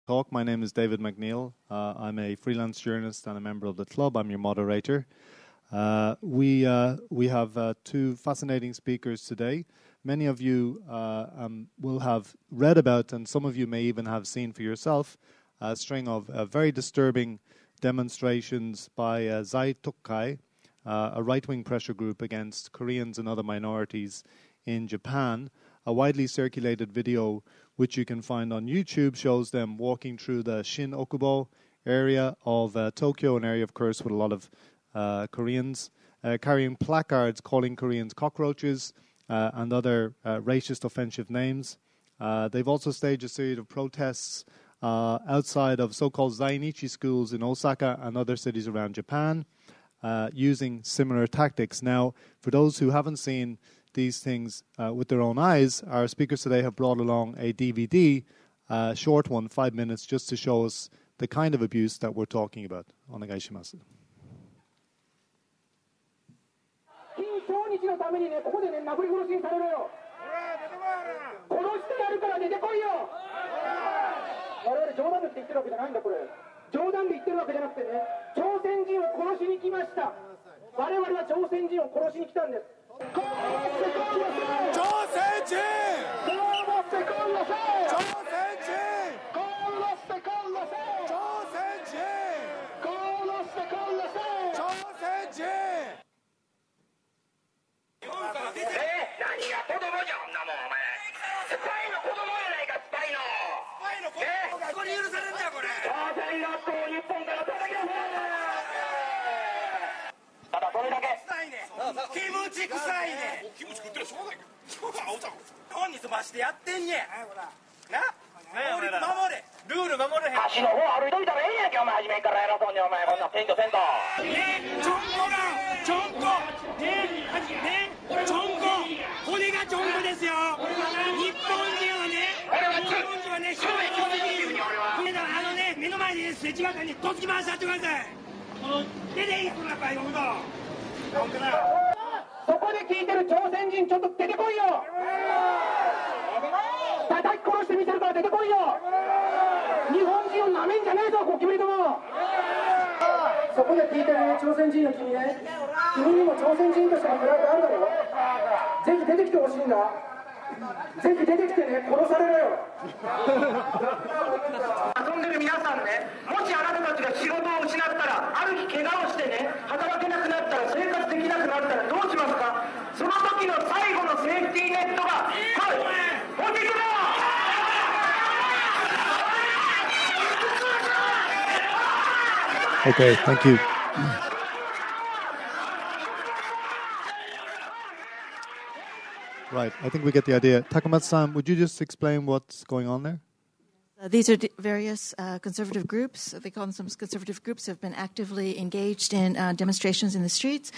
Talk. My name is David McNeil. I'm a freelance journalist and a member of the club. I'm your moderator. We have two fascinating speakers today. Many of you will have read about, and some of you may even have seen for yourself, a string of very disturbing demonstrations by Zai Tokai, a right-wing pressure group against Koreans and other minorities in Japan. A widely circulated video, which you can find on YouTube, shows them walking through the Shin-Okubo area of Tokyo, an area, of course, with a lot of Koreans, carrying placards calling Koreans cockroaches and other racist, offensive names. They've also staged a series of protests outside of so-called Zainichi schools in Osaka and other cities around Japan, using similar tactics. Now, for those who haven't seen these things with their own eyes, our speakers today have brought along a DVD, short one, 5 minutes, just to show us the kind of abuse that we're talking about. Onegai shimasu. そこで聞いてる朝鮮人ちょっと出てこいよ叩き殺してみせるから出てこいよ日本人をなめんじゃねえぞゴキブリどもそこで聞いてる朝鮮人の君ね君にも朝鮮人としてのプライドあるだろぜひ出てきてほしいんだぜひ出てきてね殺されろよ遊んでる皆さんねもしあなたたちが仕事を失ったらある日怪我をしてね働けなくなったら生活できなくなったらどうしますかその時の最後のセーフティーネットがおじくだOkay, thank you. Right, I think we get the idea. Takamatsu-san, would you just explain what's going on there? These are various conservative groups. They call them conservative groups have been actively engaged in demonstrations in the streets.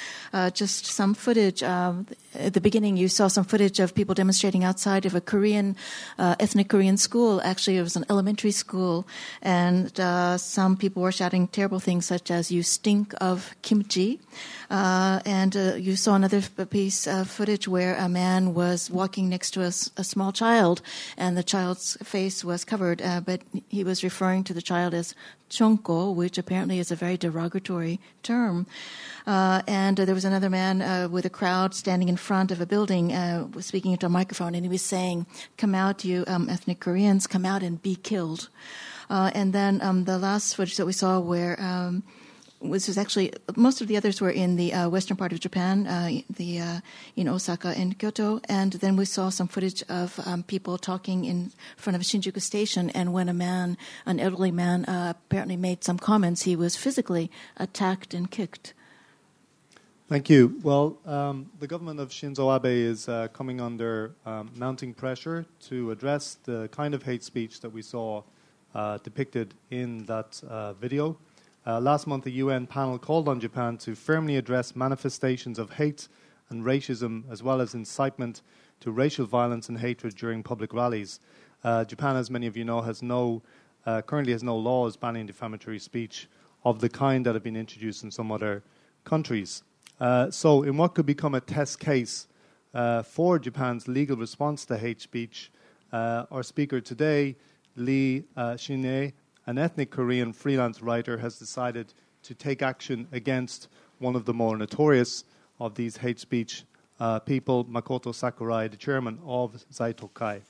Just some footage. At the beginning, you saw some footage of people demonstrating outside of a Korean, ethnic Korean school. Actually, it was an elementary school. And some people were shouting terrible things such as, "You stink of kimchi." And you saw another piece of footage where a man was walking next to a small child, and the child's face was covered. But he was referring to the child as chonko, which apparently is a very derogatory term. And there was another man with a crowd standing in front of a building, speaking into a microphone, and he was saying, "Come out, you ethnic Koreans, come out and be killed." And then the last footage that we saw where which was actually, most of the others were in the western part of Japan, in Osaka and Kyoto. And then we saw some footage of people talking in front of Shinjuku Station. And when an elderly man, apparently made some comments, he was physically attacked and kicked. Thank you. Well, the government of Shinzo Abe is coming under mounting pressure to address the kind of hate speech that we saw depicted in that video. Last month, the UN panel called on Japan to firmly address manifestations of hate and racism, as well as incitement to racial violence and hatred during public rallies. Japan, as many of you know, currently has no laws banning defamatory speech of the kind that have been introduced in some other countries. So in what could become a test case for Japan's legal response to hate speech, our speaker today Lee Shin-ae, an ethnic Korean freelance writer, has decided to take action against one of the more notorious of these hate speech people, Makoto Sakurai, the chairman of Zaitokai.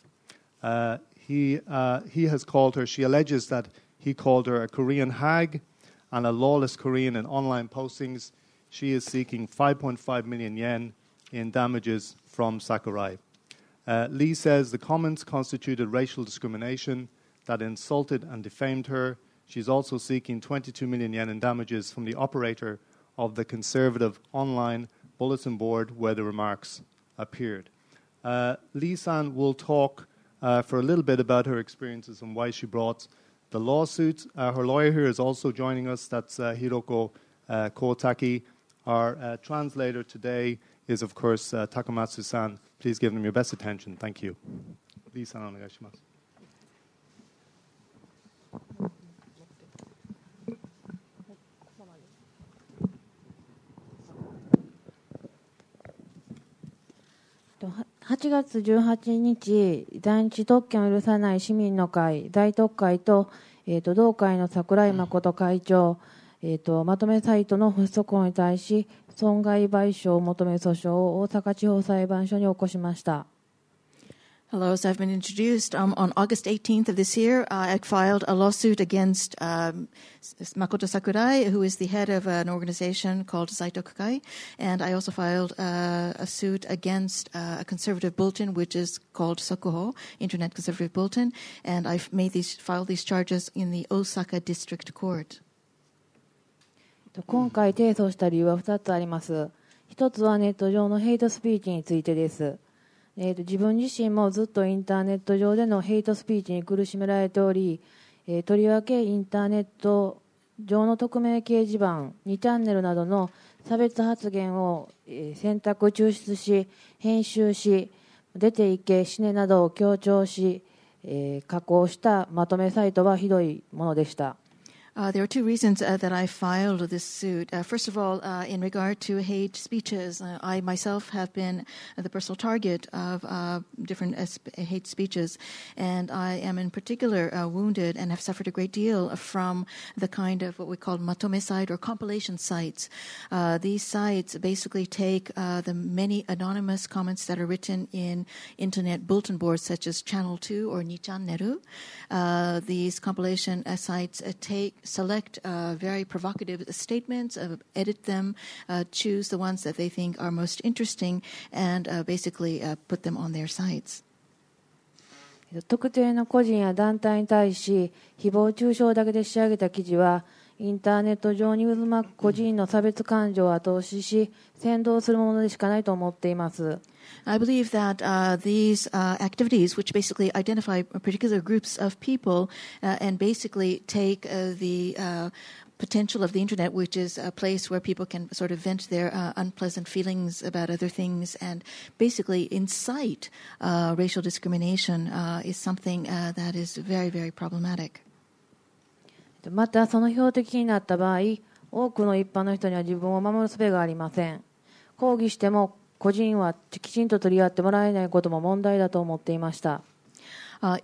He has called her, she alleges that he called her a Korean hag and a lawless Korean in online postings. She is seeking 5.5 million yen in damages from Sakurai. Lee says the comments constituted racial discrimination that insulted and defamed her. She's also seeking 22 million yen in damages from the operator of the conservative online bulletin board where the remarks appeared. Lee-san will talk for a little bit about her experiences and why she brought the lawsuit. Her lawyer here is also joining us. That's Hiroko Kotaki. Our translator today is, of course, Takamatsu-san. Please give them your best attention. Thank you. Lee-san, onegaishimasu. 8月18日、在日特権を許さない市民の会、大特会と、同会の櫻井誠会長、まとめサイトの発足に対し、損害賠償を求める訴訟を大阪地方裁判所に起こしました。Hello, as I've been introduced, on August 18th of this year, I filed a lawsuit against Makoto Sakurai, who is the head of an organization called Zaitokukai, and I also filed a suit against a conservative bulletin, which is called Sokuho, Internet Conservative Bulletin, and I've filed these charges in the Osaka District Court. 今回提訴した理由は2つあります。一つはネット上のヘイトスピーチについてです。自分自身もずっとインターネット上でのヘイトスピーチに苦しめられており、とりわけインターネット上の匿名掲示板2チャンネルなどの差別発言を選択抽出し編集し出ていけ死ねなどを強調し加工したまとめサイトはひどいものでした。There are two reasons that I filed this suit. First of all, in regard to hate speeches, I myself have been the personal target of different hate speeches, and I am in particular wounded and have suffered a great deal from the kind of what we call matome site or compilation sites. These sites basically take the many anonymous comments that are written in internet bulletin boards such as Channel 2 or Nichanneru. These compilation sites select very provocative statements, edit them, choose the ones that they think are most interesting, and basically put them on their sites. 特定の個人や団体に対し誹謗中傷だけで仕上げた記事はインターネット上に渦巻く個人の差別感情を後押しし扇動するものでしかないと思っています。I believe that these activities, which basically identify particular groups of people and basically take the potential of the internet, which is a place where people can sort of vent their unpleasant feelings about other things and basically incite racial discrimination, is something that is very, very problematic. またその標的になった場合、多くの一般の人には自分を守る術がありません。抗議しても個人はきちんと取り合ってもらえないことも問題だと思っていました。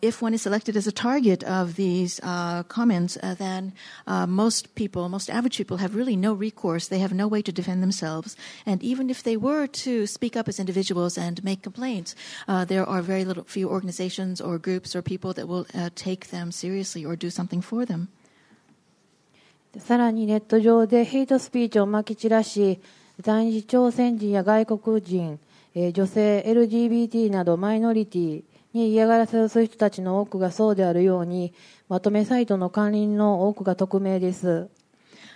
If one is selected as a target of these comments, then most average people have really no recourse. They have no way to defend themselves. And even if they were to speak up as individuals and make complaints, there are few organizations or groups or people that will take them seriously or do something for them. さらにネット上でヘイトスピーチをまき散らし、在日朝鮮人や外国人、女性、LGBT などマイノリティに嫌がらせをする人たちの多くがそうであるように、まとめサイトの管理人の多くが匿名です。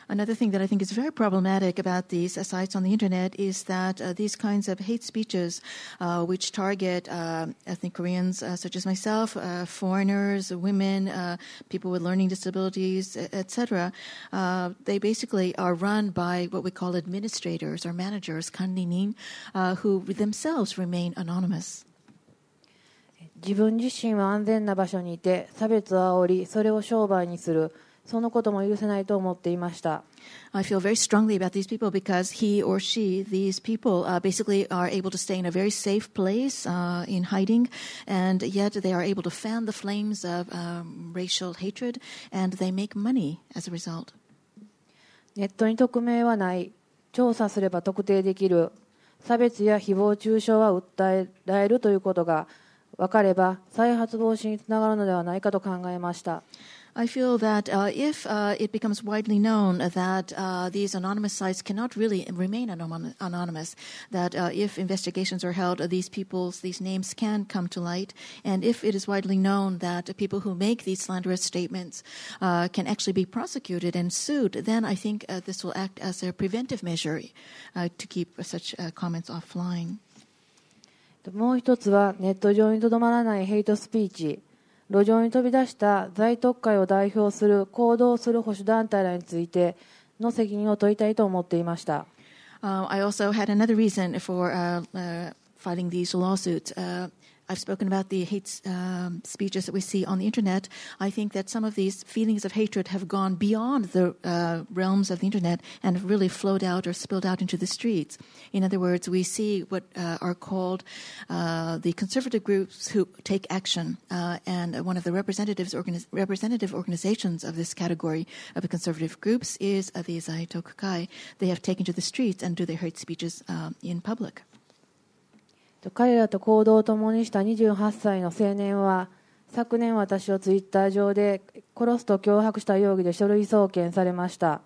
Another thing that I think is very problematic about these sites on the internet is that these kinds of hate speeches, which target ethnic Koreans such as myself, foreigners, women, people with learning disabilities, etc., they basically are run by what we call administrators or managers, kanrinin, who themselves remain anonymous. 自分自身は安全な場所にいて差別を煽りそれを商売にするそのことも許せないと思っていました。I feel very strongly about these people because he or she, these people, basically are able to stay in a very safe place in hiding, and yet they are able to fan the flames of racial hatred, and they make money as a result. ネットに匿名はない。調査すれば特定できる。差別や誹謗中傷は訴えられるということが分かれば再発防止につながるのではないかと考えました。I feel that if it becomes widely known that these anonymous sites cannot really remain anonymous, that if investigations are held, these names can come to light, and if it is widely known that people who make these slanderous statements can actually be prosecuted and sued, then I think this will act as a preventive measure to keep such comments offline. もう一つはネット上にとどまらないヘイトスピーチ。路上に飛び出した在特会を代表する行動する保守団体らについての責任を問いたいと思っていました。I also had another reason for filing these lawsuits. I've spoken about the hate speeches that we see on the internet. I think that some of these feelings of hatred have gone beyond the realms of the internet and have really flowed out or spilled out into the streets. In other words, we see what are called the conservative groups who take action. And one of the representative organizations of this category of the conservative groups is the Zaitokukai. They have taken to the streets and do their hate speeches in public. 彼らと行動を共にした28歳の青年は昨年私をツイッター上で殺すと脅迫した容疑で書類送検されました。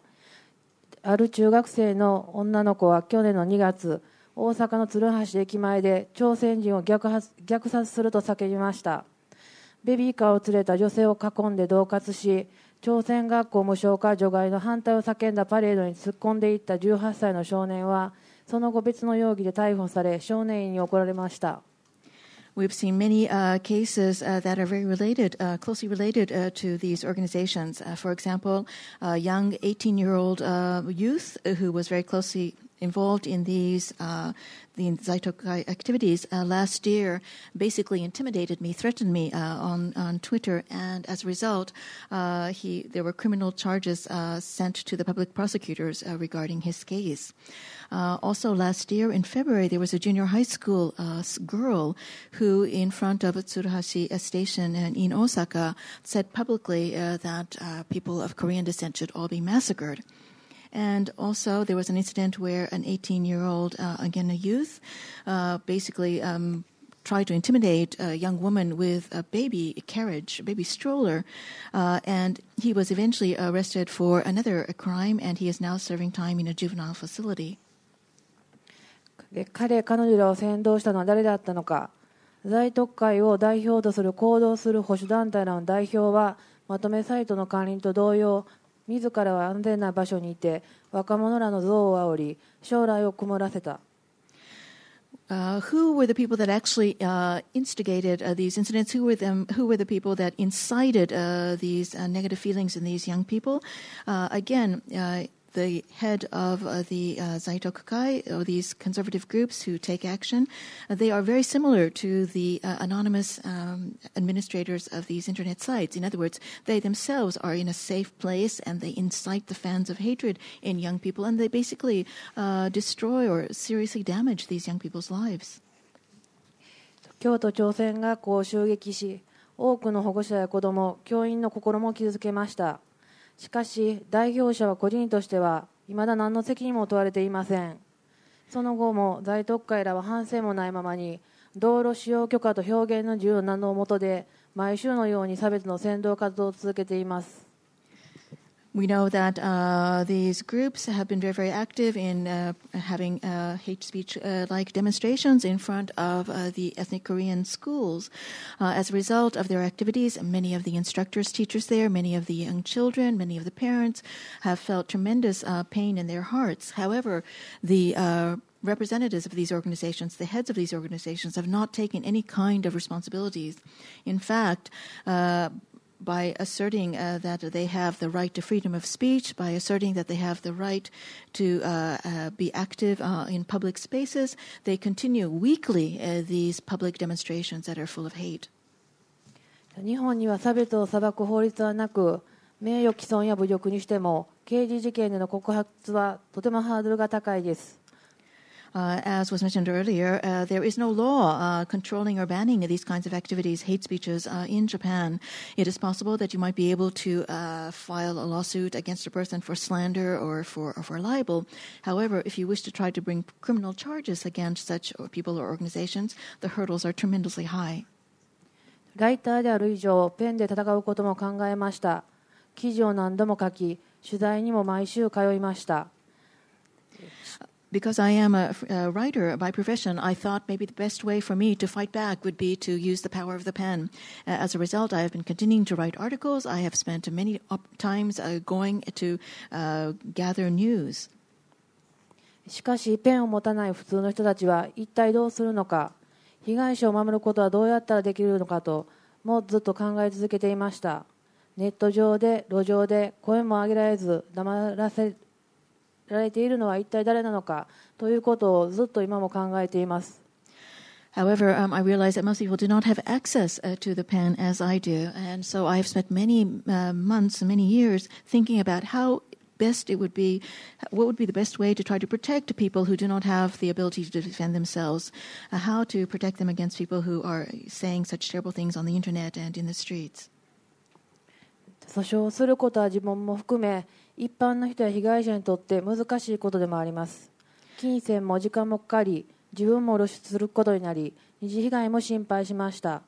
ある中学生の女の子は去年の2月大阪の鶴橋駅前で朝鮮人を虐殺すると叫びました。ベビーカーを連れた女性を囲んで恫喝し、朝鮮学校無償化除外の反対を叫んだパレードに突っ込んでいった18歳の少年はその後別の容疑で逮捕され少年院に送られました。We've seen many cases that are very related, closely related to these organizations. For example, a young 18-year-old youth who was very closely involved in the Zaitokai activities last year basically intimidated me, threatened me on Twitter, and as a result, there were criminal charges sent to the public prosecutors regarding his case. Also last year in February, there was a junior high school girl who, in front of Tsuruhashi station in Osaka, said publicly that people of Korean descent should all be massacred. And also there was an incident where an 18-year-old, again a youth, basically tried to intimidate a young woman with a baby carriage, a baby stroller, and he was eventually arrested for another crime, and he is now serving time in a juvenile facility. 彼女らを扇動したのは誰だったのか。在特会を代表とする行動する保守団体らの代表はまとめサイトの管理と同様、自らは安全な場所にいて若者らの憎悪を煽り将来を曇らせた。Who were the people that actually instigated these incidents? Who were the people that incited these negative feelings in these young people? Again, the head of the Zaitokukai, or these conservative groups who take action, they are very similar to the anonymous administrators of these internet sites. In other words, they themselves are in a safe place and they incite the fans of hatred in young people, and they basically destroy or seriously damage these young people's lives. 京都朝鮮学校を襲撃し、多くの保護者や子ども、教員の心も傷つけました。しかし代表者は個人としては未だ何の責任も問われていません。その後も在特会らは反省もないままに道路使用許可と表現の自由などの下で毎週のように差別の扇動活動を続けています。We know that these groups have been very, very active in having hate speech-like demonstrations in front of the ethnic Korean schools. As a result of their activities, many of the instructors, teachers there, many of the young children, many of the parents have felt tremendous pain in their hearts. However, the representatives of these organizations, the heads of these organizations, have not taken any kind of responsibilities. In fact, by asserting that they have the right to freedom of speech, by asserting that they have the right to be active in public spaces, they continue weekly these public demonstrations that are full of hate. 日本には差別を裁く法律はなく、名誉毀損や侮辱にしても刑事事件での告発はとてもハードルが高いです。As was mentioned earlier, there is no law controlling or banning these kinds of activities, hate speeches, in Japan. It is possible that you might be able to file a lawsuit against a person for slander or for libel. However, if you wish to try to bring criminal charges against such people or organizations, the hurdles are tremendously high. ライターである以上、ペンで戦うことも考えました。記事を何度も書き、取材にも毎週通いました。Because I am a writer by profession, I thought maybe the best way for me to fight back would be to use the power of the pen. As a result, I have been continuing to write articles. I have spent many times going to gather news. しかし、ペンを持たない普通の人たちは一体どうするのか、被害者を守ることはどうやったらできるのかと、もうずっと考え続けていました。ネット上で、路上で声も上げられず、黙らせられているのは一体誰なのかということをずっと今も考えています。However, I realize that most people do not have access to the pen as I do, and so I have spent many months, many years thinking about how best it would be, what would be the best way to try to protect people who do not have the ability to defend themselves, how to protect them against people who are saying such terrible things on the internet and in the streets. 訴訟することは自分も含め一般の人や被害者にとって難しいことでもあります。金銭も時間もかかり、自分も露出することになり、二次被害も心配しました。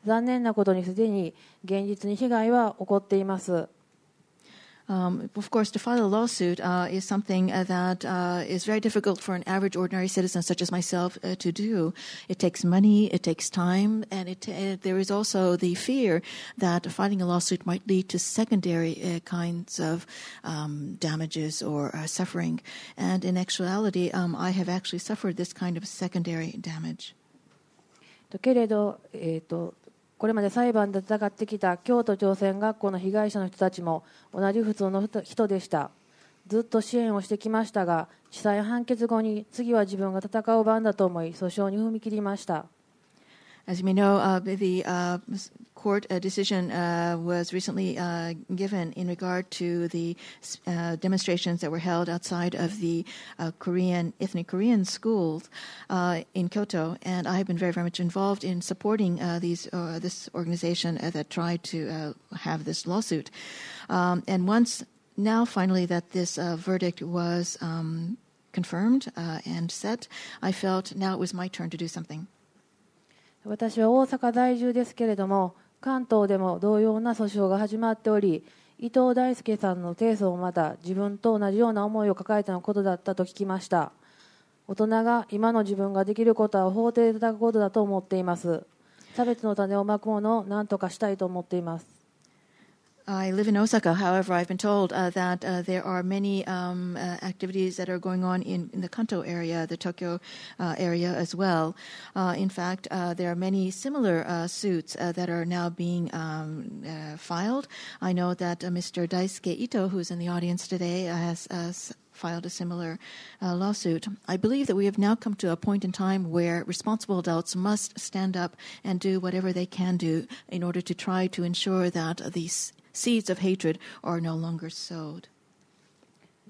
残念なことにすでに現実に被害は起こっています。Of course, to file a lawsuit is something that is very difficult for an average, ordinary citizen such as myself to do. It takes money, it takes time, and there is also the fear that filing a lawsuit might lead to secondary kinds of damages or suffering. And in actuality, I have actually suffered this kind of secondary damage. けれど、これまで裁判で戦ってきた京都朝鮮学校の被害者の人たちも同じ普通の人でした。ずっと支援をしてきましたが、地裁判決後に次は自分が戦う番だと思い、訴訟に踏み切りました。As you may know, the court decision was recently given in regard to the demonstrations that were held outside of the ethnic Korean schools in Kyoto, and I have been very, very much involved in supporting this organization that tried to have this lawsuit. And once now, finally, that this verdict was confirmed and set, I felt now it was my turn to do something. 私は大阪在住ですけれども、関東でも同様な訴訟が始まっており、伊藤大輔さんの提訴もまた自分と同じような思いを抱えてのことだったと聞きました。大人が今の自分ができることは法廷で叩くことだと思っています。差別の種をまくものを何とかしたいと思っています。I live in Osaka. However, I've been told that there are many activities that are going on in the Kanto area, the Tokyo area as well. In fact, there are many similar suits that are now being filed. I know that Mr. Daisuke Ito, who's in the audience today, has filed a similar lawsuit. I believe that we have now come to a point in time where responsible adults must stand up and do whatever they can do in order to try to ensure that these seeds of hatred are no longer sowed.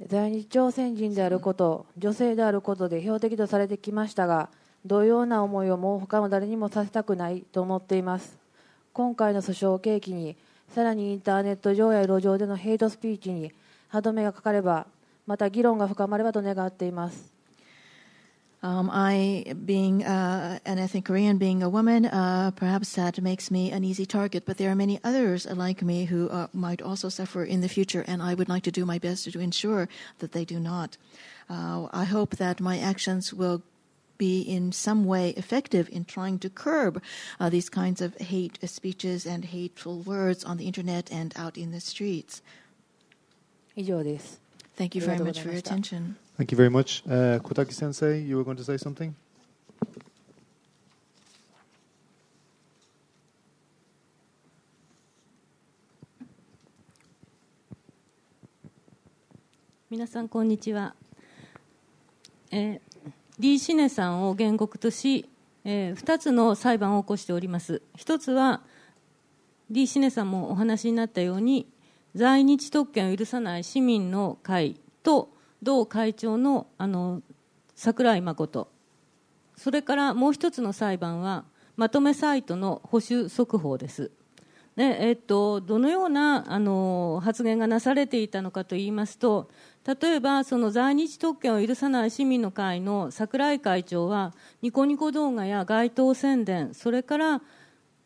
在日朝鮮人であること、女性であることで標的とされてきましたが、同様な思いをもう他の誰にもさせたくないと思っています。今回の訴訟を契機に、さらにインターネット上や路上でのヘイトスピーチに歯止めがかかれば、また議論が深まればと願っています。I, being an ethnic Korean, being a woman, perhaps that makes me an easy target, but there are many others like me who might also suffer in the future, and I would like to do my best to ensure that they do not. I hope that my actions will be in some way effective in trying to curb these kinds of hate speeches and hateful words on the internet and out in the streets. 以上です。Thank you very much for your attention. Thank you very much. Kotaki Sensei, you were going to say something? 皆さんこんにちは。D シネさんを原告とし、2つの裁判を起こしております。一つは D シネさんもお話になったように、在日特権を許さない市民の会と同会長の桜井誠、それからもう一つの裁判はまとめサイトの保守速報です。でどのような発言がなされていたのかといいますと、例えばその在日特権を許さない市民の会の桜井会長はニコニコ動画や街頭宣伝、それから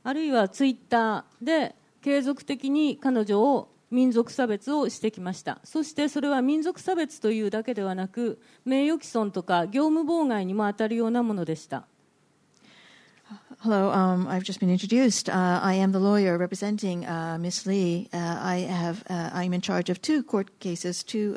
あるいはツイッターで継続的に彼女を民族差別をしてきました。そしてそれは民族差別というだけではなく、名誉毀損とか業務妨害にも当たるようなものでした。Hello, I've just been introduced. I am the lawyer representing Ms. Lee. I'm in charge of two court cases, two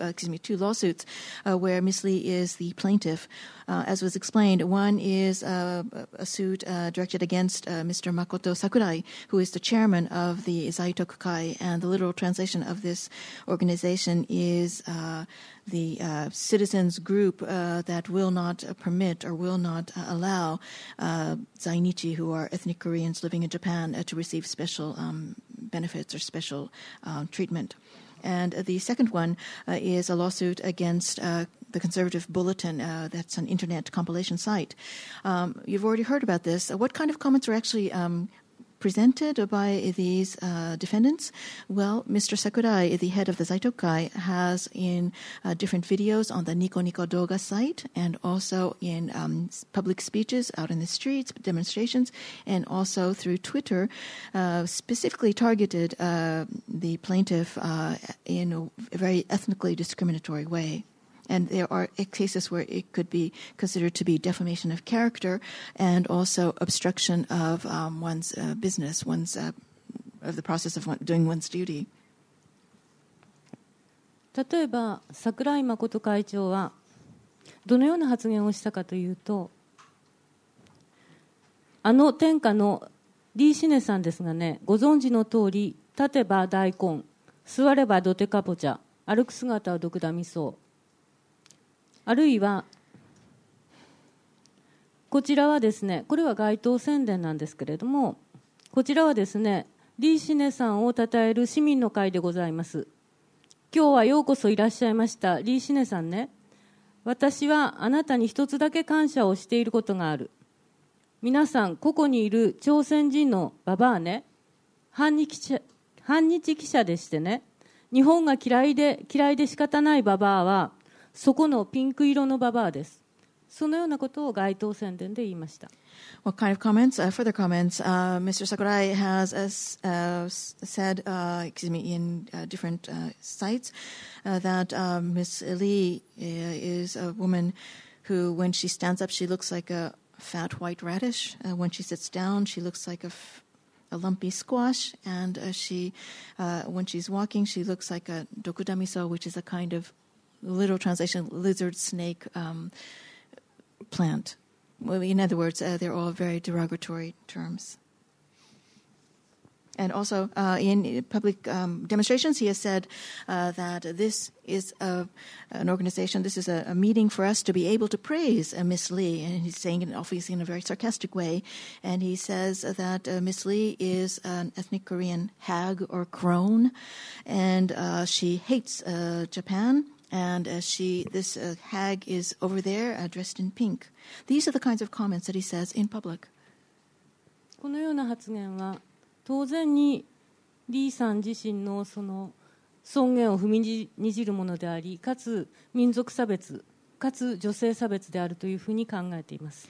lawsuits where Ms. Lee is the plaintiff. As was explained, one is a suit directed against Mr. Makoto Sakurai, who is the chairman of the Zaitoku Kai, and the literal translation of this organization is the citizens group that will not permit or will not allow Zainichi, who are ethnic Koreans living in Japan, to receive special benefits or special treatment. And the second one is a lawsuit against the Conservative Bulletin. That's an internet compilation site. You've already heard about this. What kind of comments are actually presented by these defendants? Well, Mr. Sakurai, the head of the Zaitokai, has in different videos on the Nico Nico Doga site and also in public speeches out in the streets, demonstrations, and also through Twitter, specifically targeted the plaintiff in a very ethnically discriminatory way. And there are cases where it could be considered to be defamation of character and also obstruction of one's business, of the process of doing one's duty. 例えば桜井誠会長はどのような発言をしたかというと、天下のリーシネさんですがね、ご存知の通り、立てば大根、座ればどてかぼちゃ、歩く姿は毒だみそう、あるいはこちらはですね、これは街頭宣伝なんですけれども、こちらはですね、リーシネさんを称える市民の会でございます。今日はようこそいらっしゃいましたリーシネさんね、私はあなたに一つだけ感謝をしていることがある。皆さんここにいる朝鮮人のババアね、反日記者でしてね、日本が嫌いで仕方ないババアはそこのピンク色のババアです。そのようなことを街頭宣伝で言いました。What kind of comments? Further comments. Mr. Sakurai has said, in different sites, that Ms. Lee is a woman who, when she stands up, she looks like a fat white radish. When she sits down, she looks like a lumpy squash, and when she's walking, she looks like a dokudamiso, which is a kind of literal translation, lizard snake plant. Well, in other words, they're all very derogatory terms. And also, in public demonstrations, he has said that this is an organization, this is a meeting for us to be able to praise Miss Lee. And he's saying it obviously in a very sarcastic way. And he says that Miss Lee is an ethnic Korean hag or crone, and she hates Japan. And this hag is over there dressed in pink. These are the kinds of comments that he says in public. このような発言は当然にリーさん自身のその尊厳を踏みにじるものであり、かつ民族差別、かつ女性差別であるというふうに考えています。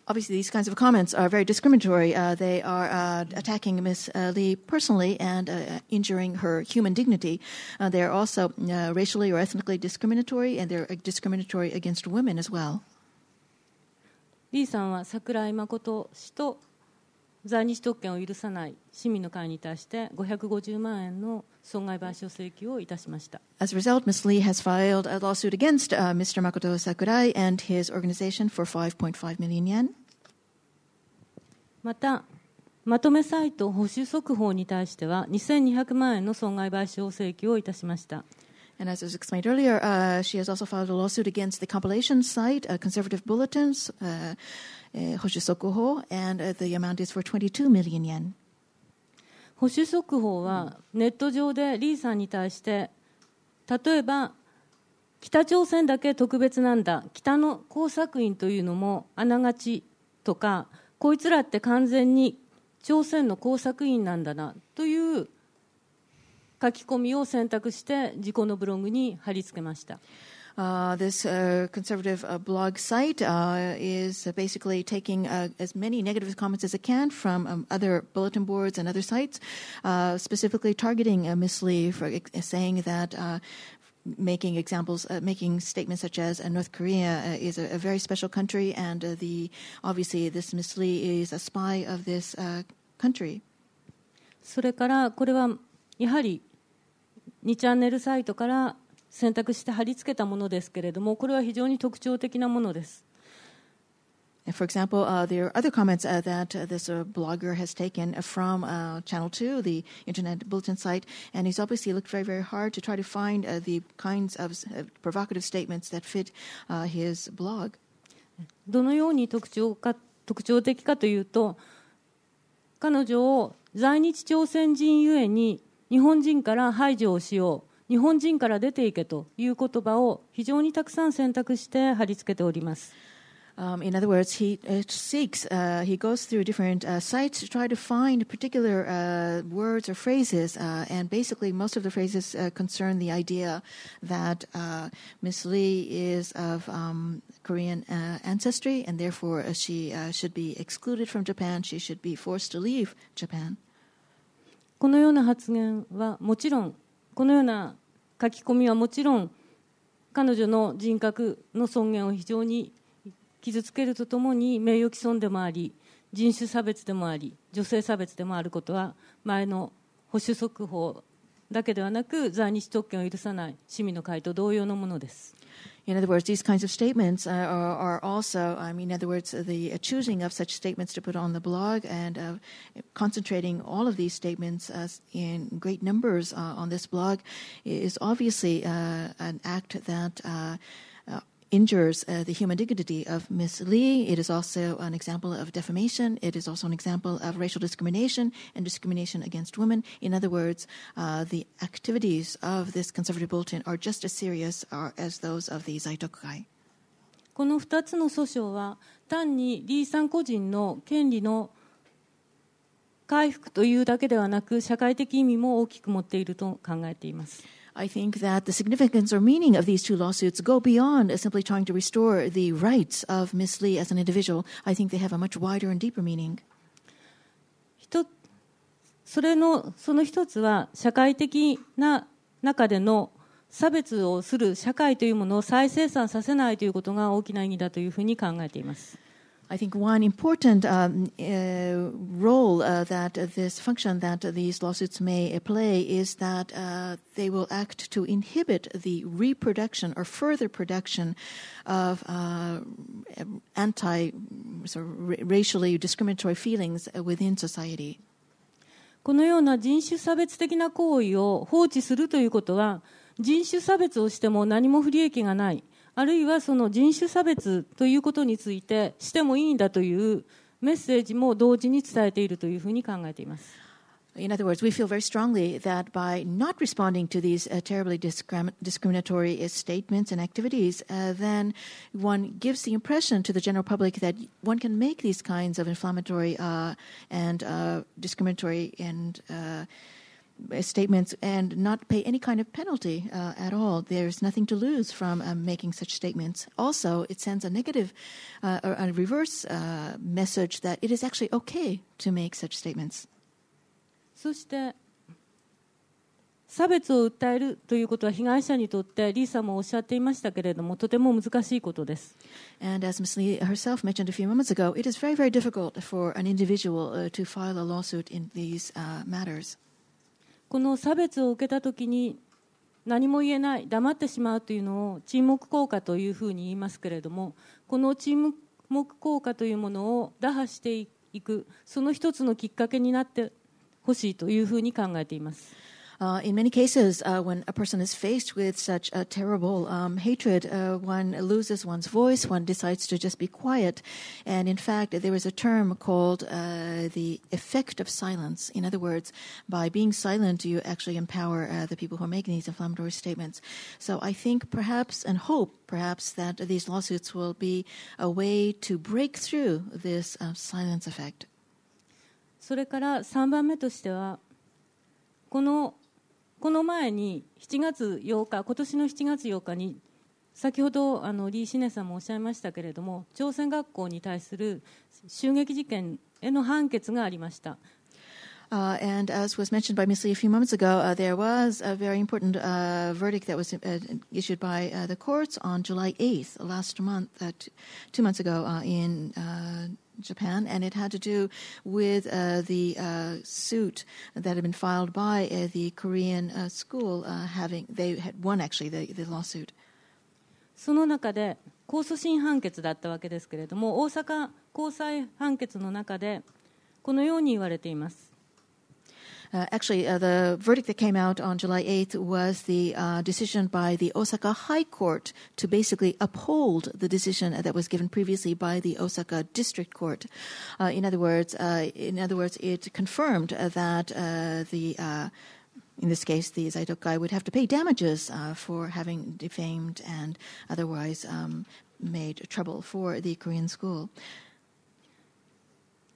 Obviously, these kinds of comments are very discriminatory. They are attacking Ms. Lee personally and injuring her human dignity. They are also racially or ethnically discriminatory, and they're discriminatory against women as well. リーさんは桜井誠氏と在日特権を許さない市民の会に対して550万円の損害賠償請求をいたしました。As a result, Ms. Lee has filed a lawsuit against Mr. Makoto Sakurai and his organization for 5.5 million yen. また、まとめサイト保守速報に対しては2200万円の損害賠償請求をいたしました。And as was explained earlier, she has also filed a lawsuit against the compilation site, Conservative Bulletins, Hoshu Sokuho, and the amount is for 22 million yen. 保守速報はネット上でリーさんに対して例えば北朝鮮だけ特別なんだ、北の工作員というのもあながちとか、こいつらって完全に朝鮮の工作員なんだなという書き込みを選択して自己のブログに貼り付けました。This conservative blog site is basically taking as many negative comments as it can from other bulletin boards and other sites, specifically targeting Ms. Lee for saying that making statements such as North Korea is a very special country, and obviously this Ms. Lee is a spy of this country. それからこれはやはり2チャンネルサイトから選択して貼り付けたものですけれども、これは非常に特徴的なものです。For example, there are other comments that this blogger has taken from Channel 2, the internet bulletin site, and he's obviously looked very, very hard to try to find the kinds of provocative statements that fit his blog. どのように特徴的かというと、彼女を在日朝鮮人ゆえに日本人から排除をしよう、日本人から出ていけという言葉を非常にたくさん選択して貼り付けております。In other words, he goes through different sites to try to find particular words or phrases, and basically most of the phrases concern the idea that Ms. Lee is of Korean ancestry, and therefore she should be excluded from Japan. She should be forced to leave Japan. このような発言はもちろん、このような書き込みはもちろん彼女の人格の尊厳を非常に傷つけるとともに名誉毀損でもあり、人種差別でもあり、女性差別でもあることは前の保守速報だけではなく在日特権を許さない市民の会と同様のものです。In other words, these kinds of statements are also, in other words, the choosing of such statements to put on the blog and concentrating all of these statements in great numbers on this blog is obviously an act that injures the human dignity of Ms. Lee. It is also an example of defamation. It is also an example of racial discrimination and discrimination against women. In other words, the activities of this conservative bulletin are just as serious as those of the Zaitokukai. この2つの訴訟は単にリーさん個人の権利の回復というだけではなく、社会的意味も大きく持っていると考えています。I think that the significance or meaning of these two lawsuits go beyond simply trying to restore the rights of Ms. Lee as an individual. I think they have a much wider and deeper meaning. その一つは社会的な中での差別をする社会というものを再生産させないということが大きな意義だというふうに考えています。I think one important role that this function that these lawsuits may play is that they will act to inhibit the reproduction or further production of racially discriminatory feelings within society. このような人種差別的な行為を放置するということは、人種差別をしても何も不利益がない、あるいはその人種差別ということについてしてもいいんだというメッセージも同時に伝えているというふうに考えています。In other words, we feel very strongly that by not responding to these terribly discriminatory statements and activities, then one gives the impression to the general public that one can make these kinds of inflammatory and discriminatory and statements and not pay any kind of penalty at all. There's nothing to lose from making such statements. Also, it sends a negative or a reverse message that it is actually okay to make such statements. そして差別を訴えるということは被害者にとってリーさんもおっしゃっていましたけれども、とても難しいことです。And as Ms. Lee herself mentioned a few moments ago, it is very, very difficult for an individual to file a lawsuit in these matters. この差別を受けたときに何も言えない、黙ってしまうというのを沈黙効果というふうに言いますけれども、この沈黙効果というものを打破していく、その一つのきっかけになってほしいというふうに考えています。In many cases, when a person is faced with such a terrible hatred, one loses one's voice, one decides to just be quiet. And in fact, there is a term called the effect of silence. In other words, by being silent, you actually empower the people who are making these inflammatory statements. So I think perhaps and hope perhaps that these lawsuits will be a way to break through this silence effect. それから3番目としては、この前に7月8日、今年の7月8日に、先ほどリー・シネさんもおっしゃいましたけれども、朝鮮学校に対する襲撃事件への判決がありました。And as was mentioned by Ms. Lee a few moments ago, there was a very important verdict that was issued by the courts on July 8th, last month, 2 months ago in Japan, and it had to do with the suit that had been filed by the Korean school. They had won actually the lawsuit. その中で控訴審判決だったわけですけれども、大阪高裁判決の中でこのように言われています。Actually, the verdict that came out on July 8th was the decision by the Osaka High Court to basically uphold the decision that was given previously by the Osaka District Court. In other words, it confirmed that in this case, the Zaitokai would have to pay damages for having defamed and otherwise made trouble for the Korean school.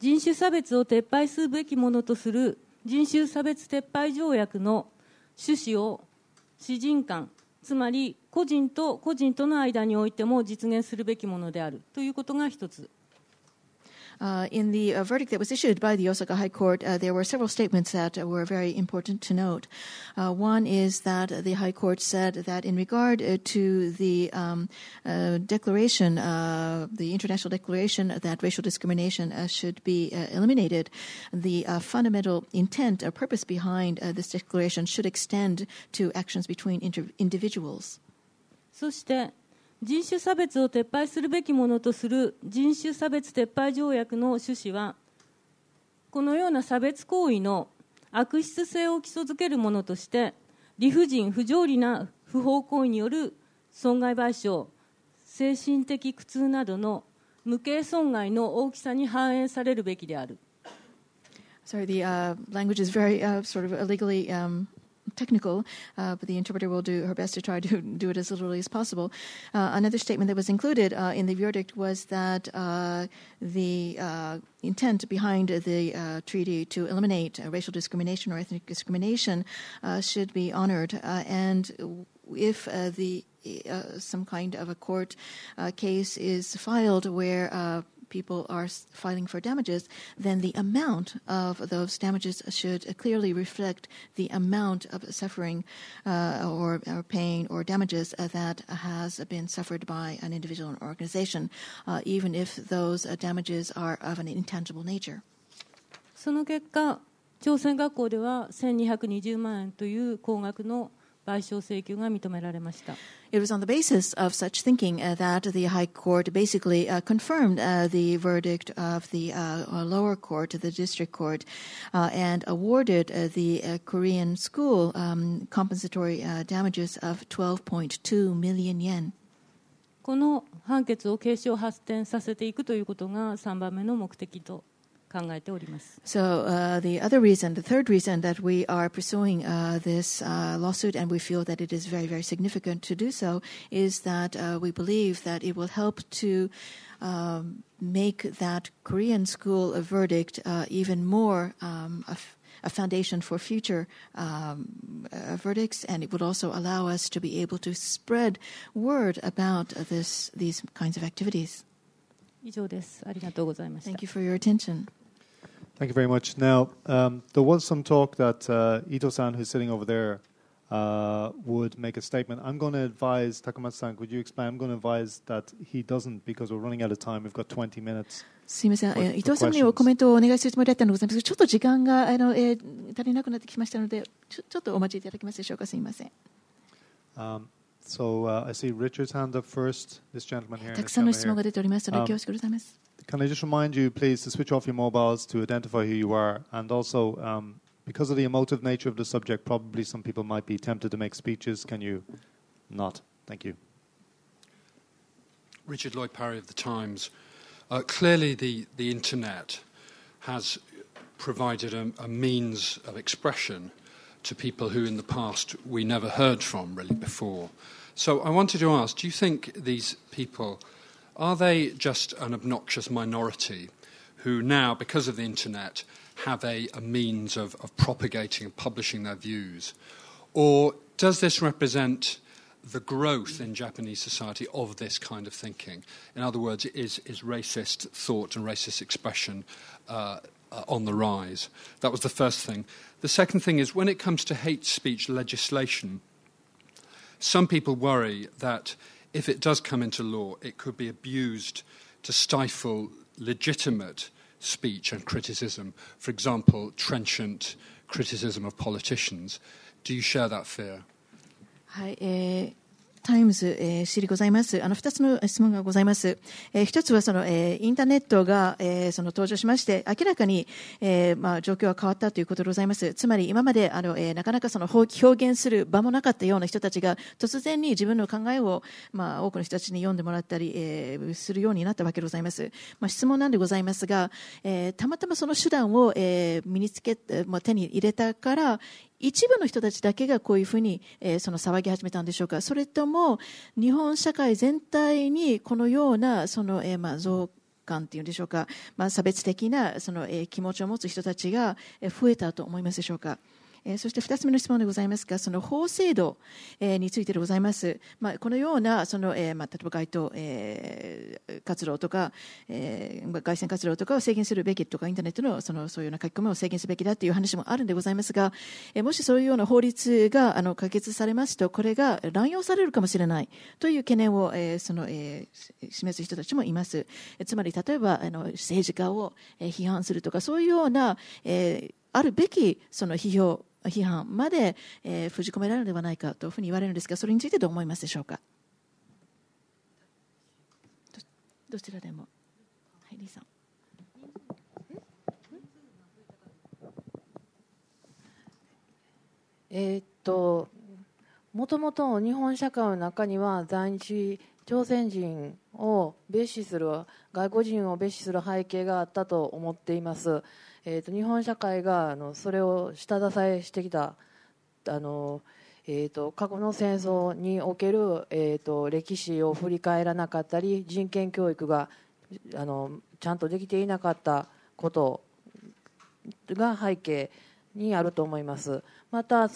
人種差別を撤廃すべきものとする人種差別撤廃条約の趣旨を私人間、つまり個人と個人との間においても実現するべきものであるということが一つ。In the verdict that was issued by the Osaka High Court, there were several statements that were very important to note. One is that the High Court said that in regard to the declaration, the international declaration that racial discrimination should be eliminated, the fundamental intent or purpose behind this declaration should extend to actions between individuals. そして人種差別を撤廃するべきものとする人種差別撤廃条約の趣旨は、このような差別行為の悪質性を基礎づけるものとして、理不尽不条理な不法行為による損害賠償、精神的苦痛などの無形損害の大きさに反映されるべきである。Sorry, the language is very sort of illegally technical, but the interpreter will do her best to try to do it as literally as possible. Another statement that was included in the verdict was that the intent behind the treaty to eliminate racial discrimination or ethnic discrimination should be honored. And if some kind of a court case is filed where people are filing for damages, then the amount of those damages should clearly reflect the amount of suffering or pain or damages that has been suffered by an individual or organization, even if those damages are of an intangible nature. その結果、朝鮮学校では1220万円という高額の賠償請求が認められました。It was on the basis of such thinking that the High Court basically confirmed the verdict of the lower court, the district court, and awarded the Korean school compensatory damages of 12.2 million yen. この判決を継承発展させていくということが3番目の目的と考えております。So the third reason that we are pursuing this lawsuit, and we feel that it is very, very significant to do so, is that we believe that it will help to make that Korean school verdict even more a foundation for future verdicts, and it would also allow us to be able to spread word about these kinds of activities. 以上です。ありがとうございました。Thank you for your attention. Thank you very much. Now, there was some talk that Ito-san, who's sitting over there, would make a statement. I'm going to advise, Takamatsu-san, could you explain? I'm going to advise that he doesn't because we're running out of time. We've got 20 minutes. すみません、伊藤さんにコメントをお願いするつもりだったのでございますが、ちょっと時間が足りなくなってきましたので、ちょっとお待ちいただけますでしょうか。すみません。So I see Richard's hand up first. This gentleman here. たくさんの質問が出ておりますので、恐縮でございます。Can I just remind you, please, to switch off your mobiles to identify who you are, and also because of the emotive nature of the subject, probably some people might be tempted to make speeches. Can you not? Thank you. Richard Lloyd Parry of The Times. Clearly the internet has provided a means of expression to people who in the past we never heard from really before. So I wanted to ask, do you think these people, are they just an obnoxious minority who now, because of the internet, have a means of propagating and publishing their views? Or does this represent the growth in Japanese society of this kind of thinking? In other words, is racist thought and racist expression on the rise? That was the first thing. The second thing is, when it comes to hate speech legislation, some people worry that if it does come into law, it could be abused to stifle legitimate speech and criticism. For example, trenchant criticism of politicians. Do you share that fear? はい、タイムズ、知りございます。2つの質問がございます。1つはその、インターネットが、その登場しまして、明らかに、状況が変わったということでございます。つまり今までなかなかその表現する場もなかったような人たちが突然に自分の考えを、多くの人たちに読んでもらったり、するようになったわけでございます。質問なんでございますが、たまたまその手段を、身につけ、手に入れたから一部の人たちだけがこういうふうに、その騒ぎ始めたんでしょうか。それとも日本社会全体にこのようなその、増感というんでしょうか、差別的なその、気持ちを持つ人たちが増えたと思いますでしょうか。そして2つ目の質問でございますが、その法制度についてでございます。このようなその、例えば街頭、活動とか、外線活動とかを制限するべきとか、インターネットのそういうような書き込みを制限すべきだという話もあるんでございますが、もしそういうような法律が可決されますと、これが乱用されるかもしれないという懸念を、示す人たちもいます。つまり例えば政治家を批判するとか、そういうような、あるべきその批判まで、封じ込められるのではないかというふうに言われるんですが、それについてどう思いますでしょうか。どちらでも。はい、リーさん。もともと日本社会の中には在日朝鮮人を蔑視する、外国人を蔑視する背景があったと思っています。日本社会がそれを下支えしてきた過去の戦争における、歴史を振り返らなかったり、人権教育がちゃんとできていなかったことが背景にあると思います。また